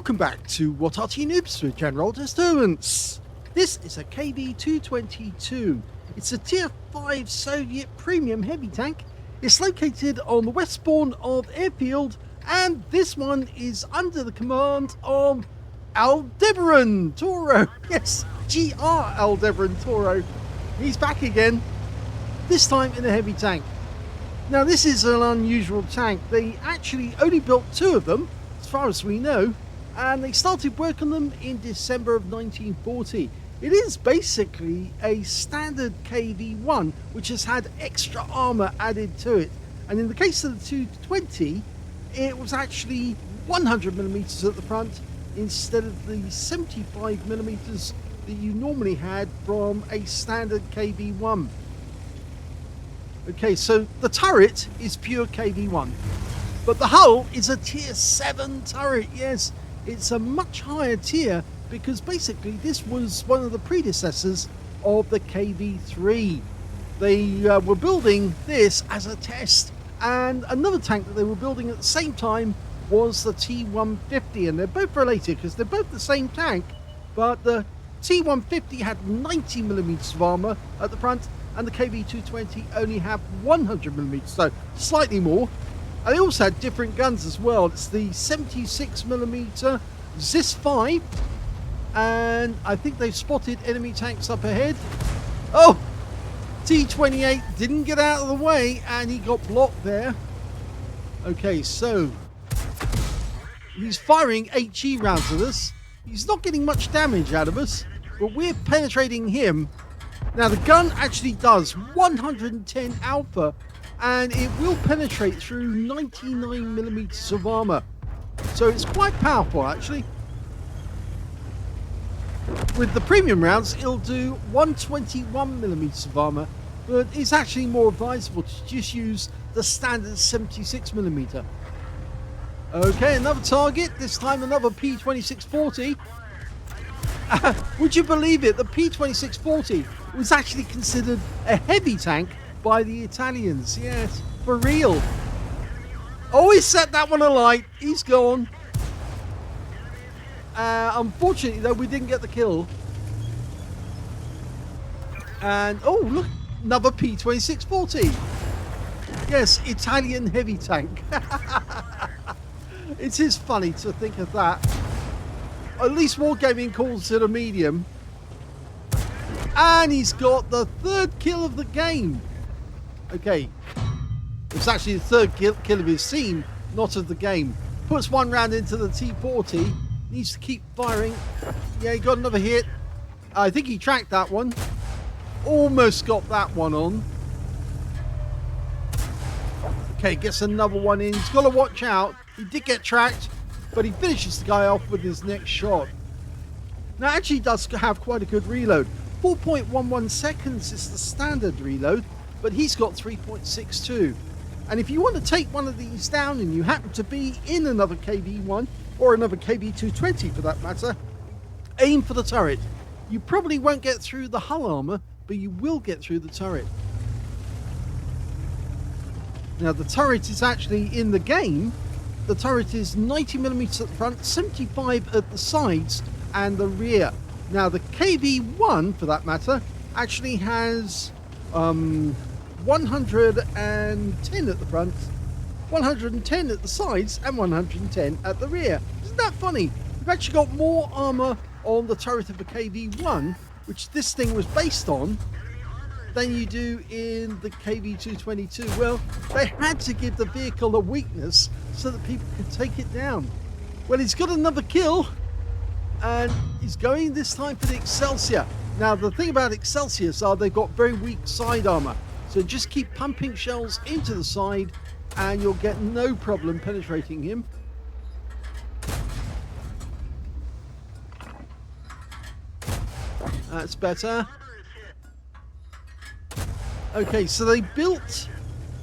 Welcome back to What Arty Noobs with General Disturbance. This is a KV-220-2. It's a Tier 5 Soviet premium heavy tank. It's located on the westbourne of Airfield, and this one is under the command of Graldebarantauro. Yes, GR Graldebarantauro. He's back again, this time in a heavy tank. Now this is an unusual tank. They actually only built two of them, as far as we know, and they started work on them in December of 1940. It is basically a standard KV-1 which has had extra armour added to it, and in the case of the 220 it was actually 100mm at the front instead of the 75mm that you normally had from a standard KV-1. Okay, so the turret is pure KV-1, but the hull is a Tier 7 turret. Yes, it's a much higher tier because basically this was one of the predecessors of the KV-3. They were building this as a test, and another tank that they were building at the same time was the T-150, and they're both related because they're both the same tank, but the T-150 had 90mm of armour at the front, and the KV-220 only have 100mm, so slightly more. And they also had different guns as well. It's the 76mm ZIS-5, and I think they've spotted enemy tanks up ahead. Oh, T-28 didn't get out of the way, and he got blocked there. Okay, so he's firing HE rounds at us. He's not getting much damage out of us, but we're penetrating him. Now the gun actually does 110 alpha, and it will penetrate through 99mm of armour. So it's quite powerful actually. With the premium rounds it'll do 121mm of armour, but it's actually more advisable to just use the standard 76mm. Okay, another target, this time another P2640. Would you believe it? The P2640 was actually considered a heavy tank by the Italians. Yes, for real. Oh, he set that one alight. He's gone. Unfortunately, though, we didn't get the kill. And, oh, look, another P2640. Yes, Italian heavy tank. It is funny to think of that. At least Wargaming calls it a medium. And he's got the third kill of the game. Okay. It's actually the third kill of his scene, not of the game. Puts one round into the T-40. Needs to keep firing. Yeah, he got another hit. I think he tracked that one. Almost got that one on. Okay, gets another one in. He's got to watch out. He did get tracked, but he finishes the guy off with his next shot. Now, actually does have quite a good reload. 4.11 seconds is the standard reload, but he's got 3.62. And if you want to take one of these down and you happen to be in another KV-1 or another KV-220 for that matter, aim for the turret. You probably won't get through the hull armor, but you will get through the turret. Now the turret is actually in the game. The turret is 90mm at the front, 75 at the sides and the rear. Now the KV-1, for that matter, actually has 110 at the front, 110 at the sides and 110 at the rear. Isn't that funny? We've actually got more armour on the turret of the KV-1, which this thing was based on, than you do in the KV-222. Well, they had to give the vehicle a weakness so that people could take it down. Well, he's got another kill, and he's going this time for the Excelsior. Now, the thing about Excelsiors are they've got very weak side armor, so just keep pumping shells into the side, and you'll get no problem penetrating him. That's better. Okay, so they built,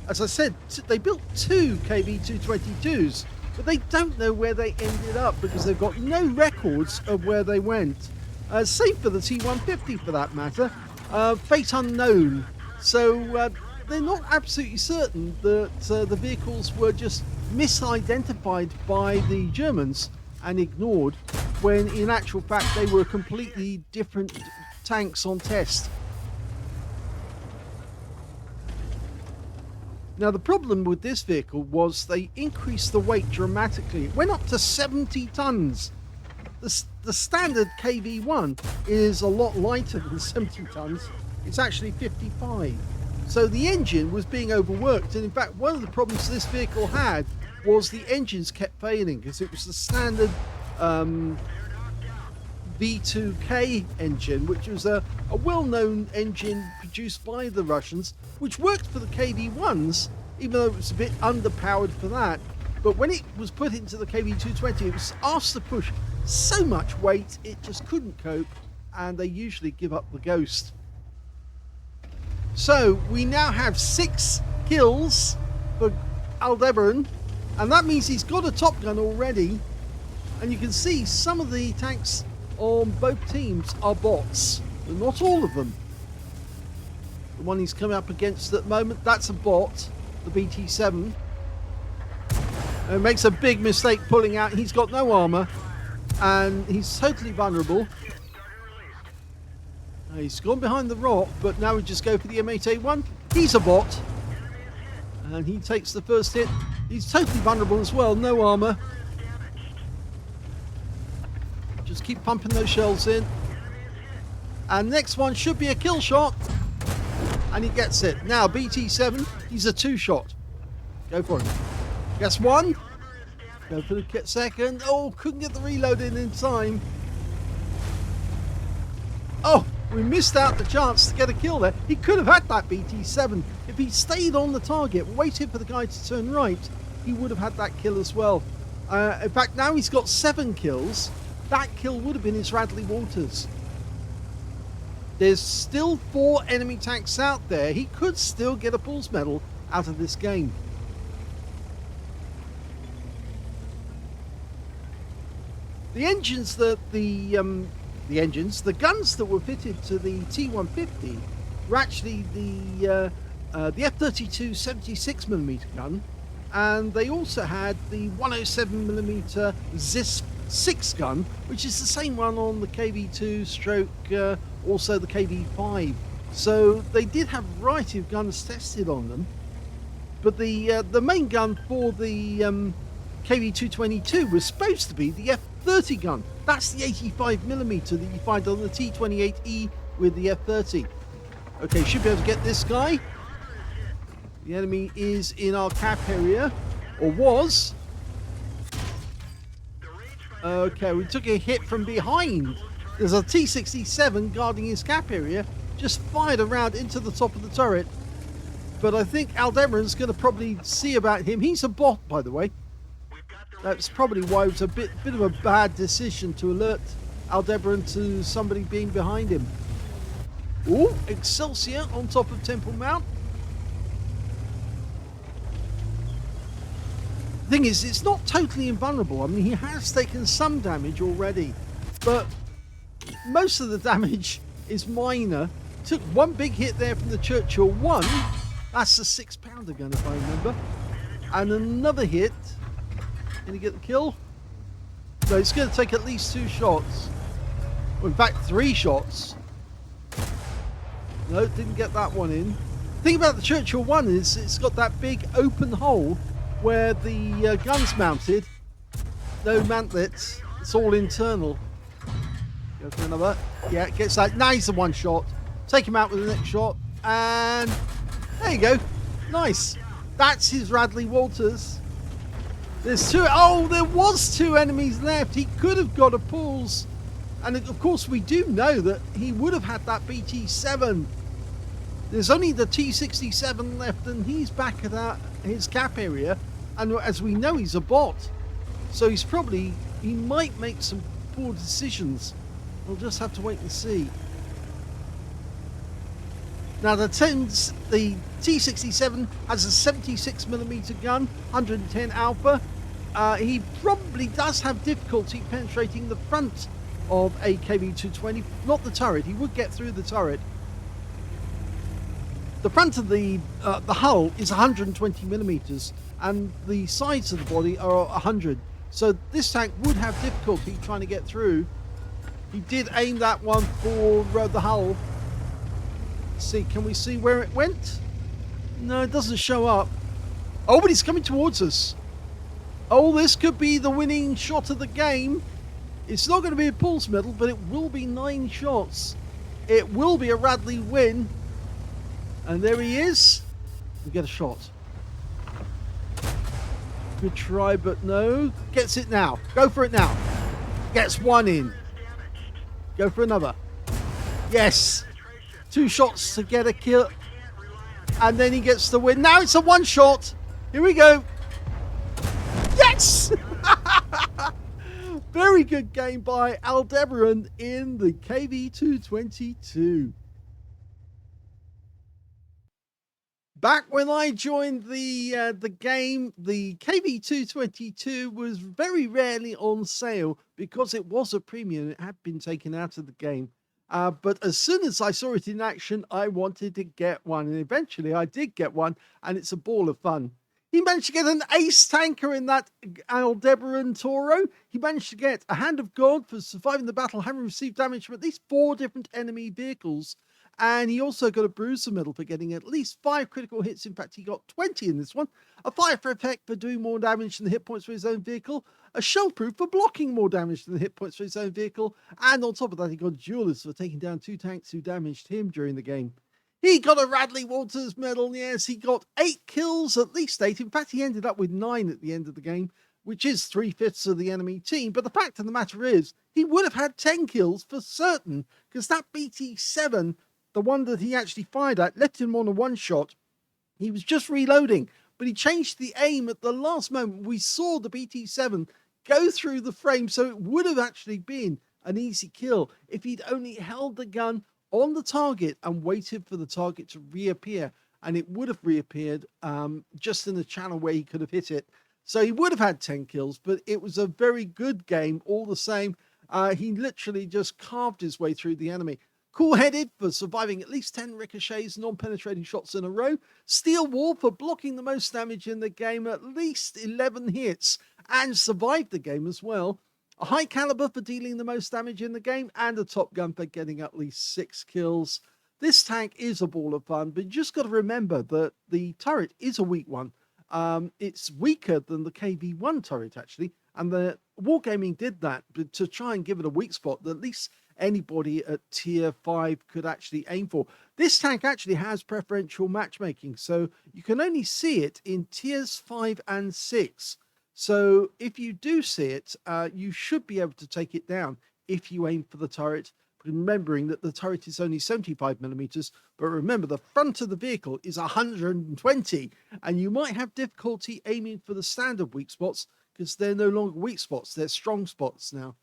as I said, they built two KV-222s, but they don't know where they ended up because they've got no records of where they went. Same for the T-150 for that matter. Fate unknown. So they're not absolutely certain that the vehicles were just misidentified by the Germans and ignored, when in actual fact they were completely different tanks on test. Now the problem with this vehicle was they increased the weight dramatically. It went up to 70 tons. The standard KV-1 is a lot lighter than 70 tons. It's actually 55. So the engine was being overworked, and in fact one of the problems this vehicle had was the engines kept failing, because it was the standard V2K engine, which was a well-known engine produced by the Russians, which worked for the KV-1s, even though it was a bit underpowered for that. But when it was put into the KV-220, it was asked to push so much weight it just couldn't cope, and they usually give up the ghost. So we now have 6 kills for Aldebaran, and that means he's got a Top Gun already, and you can see some of the tanks on both teams are bots, but not all of them. The one he's coming up against at the moment, that's a bot, the BT7. And makes a big mistake pulling out. He's got no armor, and he's totally vulnerable. He's gone behind the rock, but now we just go for the M8A1. He's a bot, and he takes the first hit. He's totally vulnerable as well, no armor. Just keep pumping those shells in. And next one should be a kill shot, and he gets it. Now BT7, he's a 2-shot. Go for it. Guess one. Go for the second. Oh, couldn't get the reload in time. Oh, we missed out the chance to get a kill there. He could have had that BT7. If he stayed on the target, waited for the guy to turn right, he would have had that kill as well. In fact, now he's got 7 kills. That kill would have been his Radley Walters. There's still 4 enemy tanks out there. He could still get a Fool's Medal out of this game. The engines the guns that were fitted to the T150 were actually the F-32 76mm gun, and they also had the 107mm ZIS 6 gun, which is the same one on the KV-2 stroke, also the KV-5. So they did have a variety of guns tested on them, but the main gun for the KV-220-2 was supposed to be the F-30 gun. That's the 85mm that you find on the T28E with the F-30. Okay, should be able to get this guy. The enemy is in our cap area, or was. Okay, we took a hit from behind. There's a T-67 guarding his cap area, just fired around into the top of the turret. But I think Aldebaran's going to probably see about him. He's a bot, by the way. That's probably why it was a bit of a bad decision to alert Aldebaran to somebody being behind him. Ooh, Excelsior on top of Temple Mount. The thing is, it's not totally invulnerable. I mean, he has taken some damage already, but most of the damage is minor. Took one big hit there from the Churchill 1. That's a 6-pounder gun, if I remember. And another hit. Can he get the kill? No, it's going to take at least 2 shots. Well, in fact, 3 shots. No, didn't get that one in. The thing about the Churchill 1 is it's got that big open hole where the gun's mounted. No mantlets. It's all internal. Go for another. Yeah, gets that. Now he's the 1 shot. Take him out with the next shot. And there you go. Nice. That's his Radley Walters. There's 2. Oh, there was 2 enemies left. He could have got a pulse. And of course, we do know that he would have had that BT7. There's only the T67 left, and he's back at his cap area. And as we know, he's a bot. So he might make some poor decisions. We'll just have to wait and see. Now the T67 has a 76mm gun, 110 alpha. He probably does have difficulty penetrating the front of a KV-220, not the turret. He would get through the turret. The front of the hull is 120mm, and the sides of the body are 100. So this tank would have difficulty trying to get through. He did aim that one for the hull. Let's see, can we see where it went? No, it doesn't show up. Oh, but he's coming towards us. Oh, this could be the winning shot of the game. It's not going to be a Paul's medal, but it will be 9 shots. It will be a Radley win. And there he is. We get a shot. Good try, but no. Gets it now. Go for it now. Gets one in. Go for another. Yes. 2 shots to get a kill. And then he gets the win. Now it's a 1 shot. Here we go. Yes! Very good game by Aldebaran in the KV-220-2. Back when I joined the game, the KV-220-2 was very rarely on sale because it was a premium. It had been taken out of the game. But as soon as I saw it in action, I wanted to get one. And eventually I did get one, and it's a ball of fun. He managed to get an ace tanker in that Graldebarantauro. He managed to get a Hand of God for surviving the battle, having received damage from at least 4 different enemy vehicles. And he also got a Bruiser medal for getting at least 5 critical hits. In fact, he got 20 in this one. A Fire for effect for doing more damage than the hit points for his own vehicle. A Shell Proof for blocking more damage than the hit points for his own vehicle. And on top of that, he got Duelist for taking down 2 tanks who damaged him during the game. He got a Radley Walters medal, yes. He got 8 kills, at least 8. In fact, he ended up with 9 at the end of the game, which is 3/5 of the enemy team. But the fact of the matter is, he would have had 10 kills for certain, because that BT7, the one that he actually fired at, left him on a 1 shot. He was just reloading, but he changed the aim at the last moment. We saw the BT7 go through the frame, so it would have actually been an easy kill if he'd only held the gun on the target and waited for the target to reappear, and it would have reappeared just in the channel where he could have hit it. So he would have had 10 kills, but it was a very good game all the same. He literally just carved his way through the enemy. Cool-headed for surviving at least 10 ricochets, non-penetrating shots in a row. Steel Wall for blocking the most damage in the game, at least 11 hits, and survived the game as well. A High Caliber for dealing the most damage in the game, and a Top Gun for getting at least 6 kills. This tank is a ball of fun, but you just got to remember that the turret is a weak one. It's weaker than the KV-1 turret, actually, and the Wargaming did that to try and give it a weak spot that at least anybody at tier 5 could actually aim for. This tank actually has preferential matchmaking, so you can only see it in tiers 5 and 6. So if you do see it, you should be able to take it down if you aim for the turret, remembering that the turret is only 75 millimeters. But remember, the front of the vehicle is 120, and you might have difficulty aiming for the standard weak spots because they're no longer weak spots, they're strong spots now.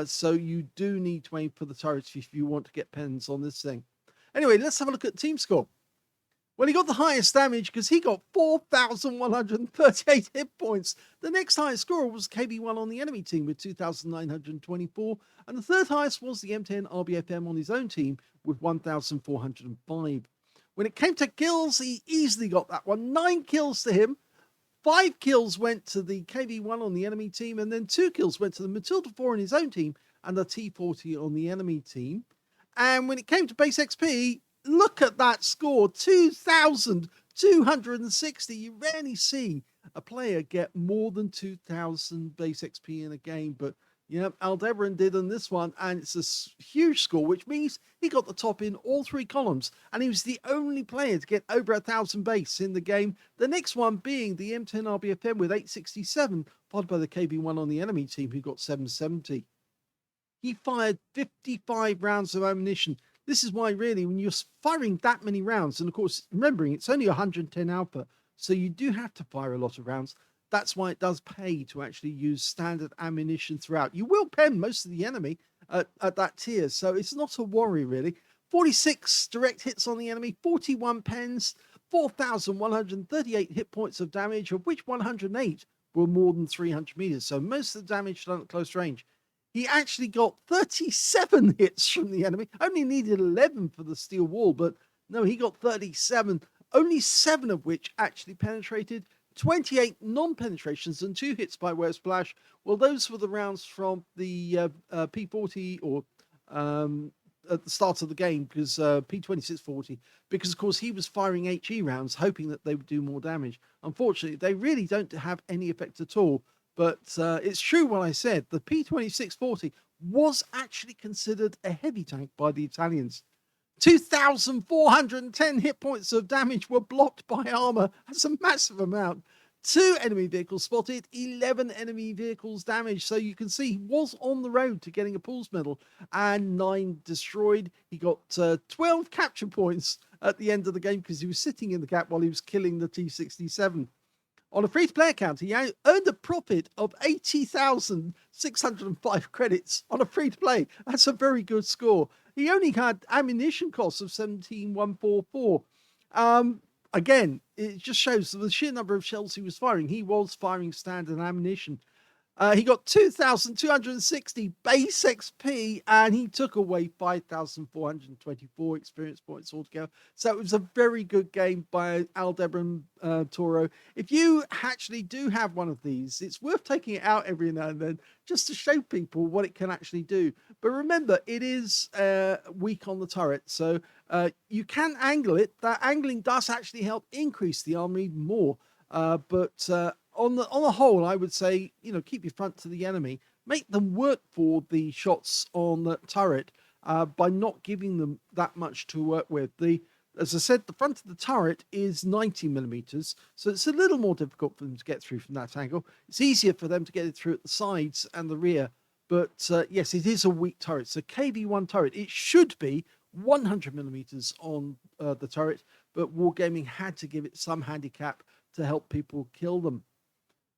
So you do need to aim for the turret if you want to get pens on this thing. Anyway, let's have a look at team score. Well, he got the highest damage because he got 4,138 hit points. The next highest scorer was KV-1 on the enemy team with 2,924. And the third highest was the M10 RBFM on his own team with 1,405. When it came to kills, he easily got that one. 9 kills to him. 5 kills went to the KV-1 on the enemy team. And then 2 kills went to the Matilda 4 on his own team and the T40 on the enemy team. And when it came to base XP, look at that score, 2,260. You rarely see a player get more than 2,000 base XP in a game, but yeah, Aldebaran did on this one, and it's a huge score, which means he got the top in all 3 columns, and he was the only player to get over 1,000 base in the game. The next one being the M10 RBFM with 867, followed by the KV-1 on the enemy team, who got 770. He fired 55 rounds of ammunition. This is why, really, when you're firing that many rounds, and of course, remembering it's only 110 output, so you do have to fire a lot of rounds. That's why it does pay to actually use standard ammunition throughout. You will pen most of the enemy at that tier, so it's not a worry, really. 46 direct hits on the enemy, 41 pens, 4,138 hit points of damage, of which 108 were more than 300 meters, so most of the damage done at close range. He actually got 37 hits from the enemy. Only needed 11 for the steel wall, but no, he got 37. Only 7 of which actually penetrated. 28 non-penetrations and 2 hits by way of splash. Well, those were the rounds from the P40 or at the start of the game, because P2640, because of course he was firing HE rounds hoping that they would do more damage. Unfortunately, they really don't have any effect at all. But it's true what I said. The P2640 was actually considered a heavy tank by the Italians. 2,410 hit points of damage were blocked by armor. That's a massive amount. 2 enemy vehicles spotted, 11 enemy vehicles damaged. So you can see he was on the road to getting a Pools medal, and 9 destroyed. He got 12 capture points at the end of the game because he was sitting in the gap while he was killing the T-67. On a free-to-play account, he earned a profit of 80,605 credits on a free-to-play. That's a very good score. He only had ammunition costs of 17,144. Again, it just shows the sheer number of shells he was firing. He was firing standard ammunition. He got 2,260 base XP, and he took away 5,424 experience points altogether. So it was a very good game by Aldebarantauro. If you actually do have one of these, it's worth taking it out every now and then just to show people what it can actually do. But remember, it is weak on the turret, so you can angle it. That angling does actually help increase the armor even more. But on the whole, I would say, keep your front to the enemy. Make them work for the shots on the turret by not giving them that much to work with. As I said, the front of the turret is 90 millimeters, so it's a little more difficult for them to get through from that angle. It's easier for them to get it through at the sides and the rear. But yes, it is a weak turret. So KV-1 turret, it should be 100 millimeters on the turret, but Wargaming had to give it some handicap to help people kill them.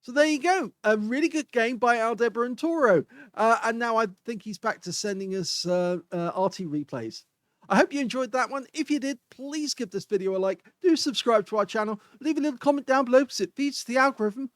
So there you go. A really good game by Aldebarantauro. And now I think he's back to sending us Arty replays. I hope you enjoyed that one. If you did, please give this video a like. Do subscribe to our channel. Leave a little comment down below because it feeds the algorithm.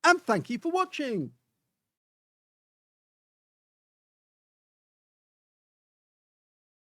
And thank you for watching.